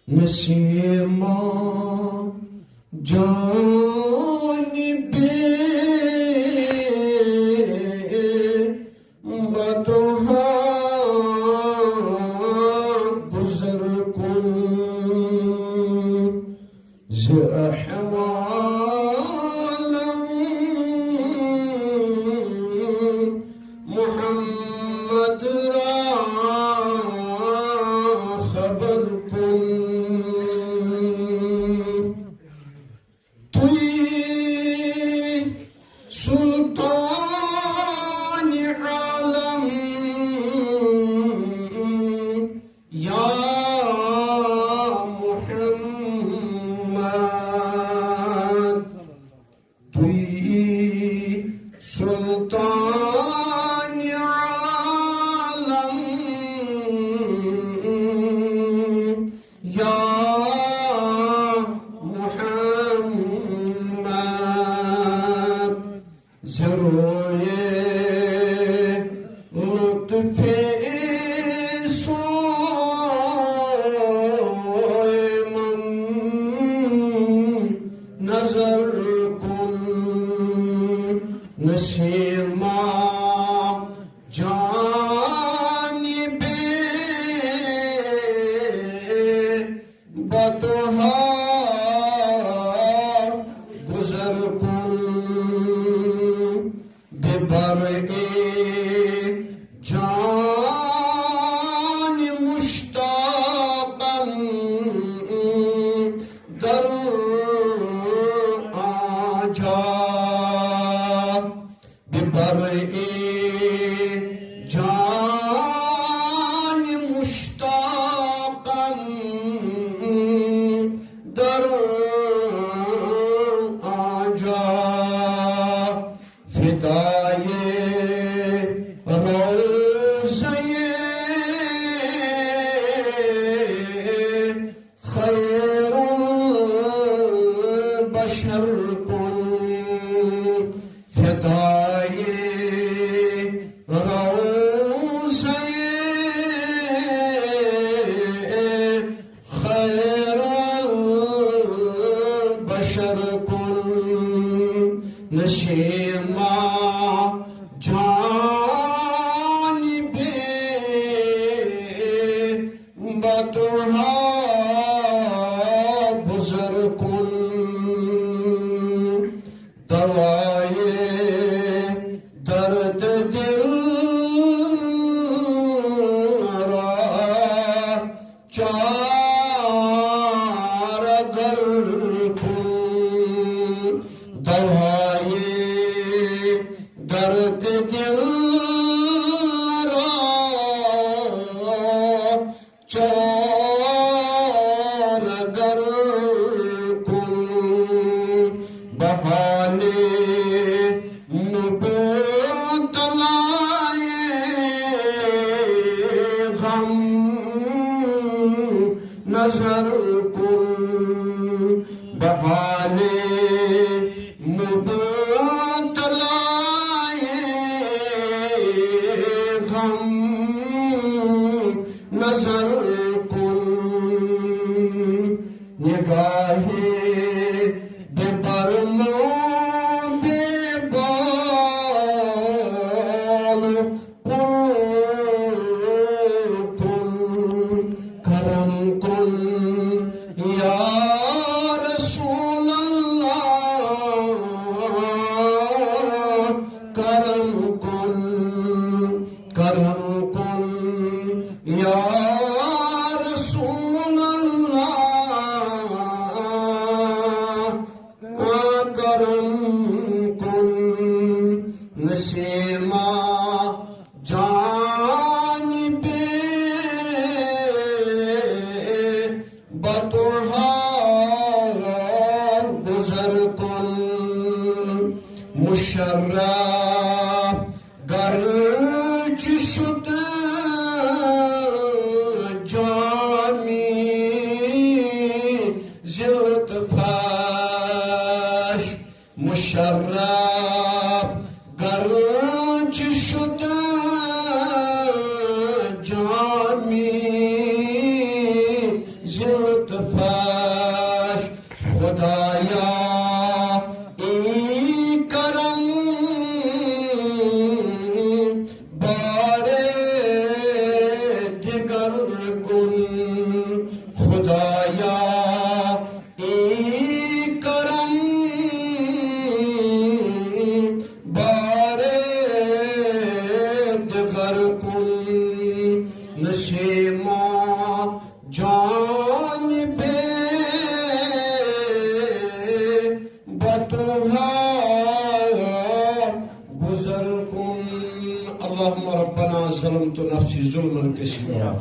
نسیما جانب بدوها گزر کن ز احوالم محمد را خبر کن سلطان عالم یا محمد توی سلطان عالم یا ضروے لطف سوئے من نظر کن نسیما جانب بدوها گزر کن ببرئ جان مشتاقم در آجا ببرئ جان مشتاقم در آجا فدای روضه خیر البشر کن فدای روضه خیر البشر کن نسیما جانب بدوها گزر کن دوائے درد دل را چارگر کن دوائے درد دل را چارگر کن بہانے نبوت لائے غم نظر کن بہانے نبوت لائے غم نظر کن نگاہی بے برم بے بال کن کرم کن یا رسول اللہ کرم کن یا رسول اللہ کرم کن نسیما جانب بدوها گزر کن مشرف گرچ شد جامی زلطفش مشرف گرچ شد جامی گزر کن اللهم ربنا ظلمت نفسي ظلما كثيرا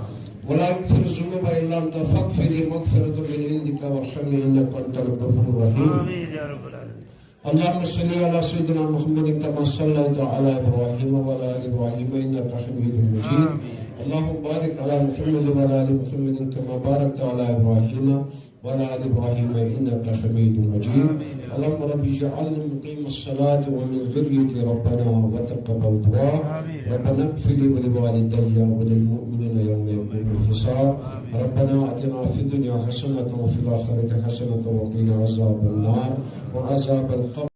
ولا يغفر الذنوب الا انت فاغفر لي مغفرة من عندك وارحمني انك انت الغفور الرحيم. آمين يا رب العالمين. اللهم صل على سيدنا محمد كما صليت على ابراهيم وعلى ال ابراهيم انك حميد مجيد. اللهم بارك على محمد وعلى ال محمد كما باركت على ابراهيم وعلى ال ابراهيم انك حميد مجيد. اللهم رب اجعلني مقيم الصلاة ومن ذريتي ربنا وتقبل دعاء. ربنا اغفر لي ولوالدي وللمؤمنين يوم يقوم الحساب. ربنا آتنا في الدنيا حسنة وفي الآخرة حسنة وقنا عذاب النار وعذاب القبر.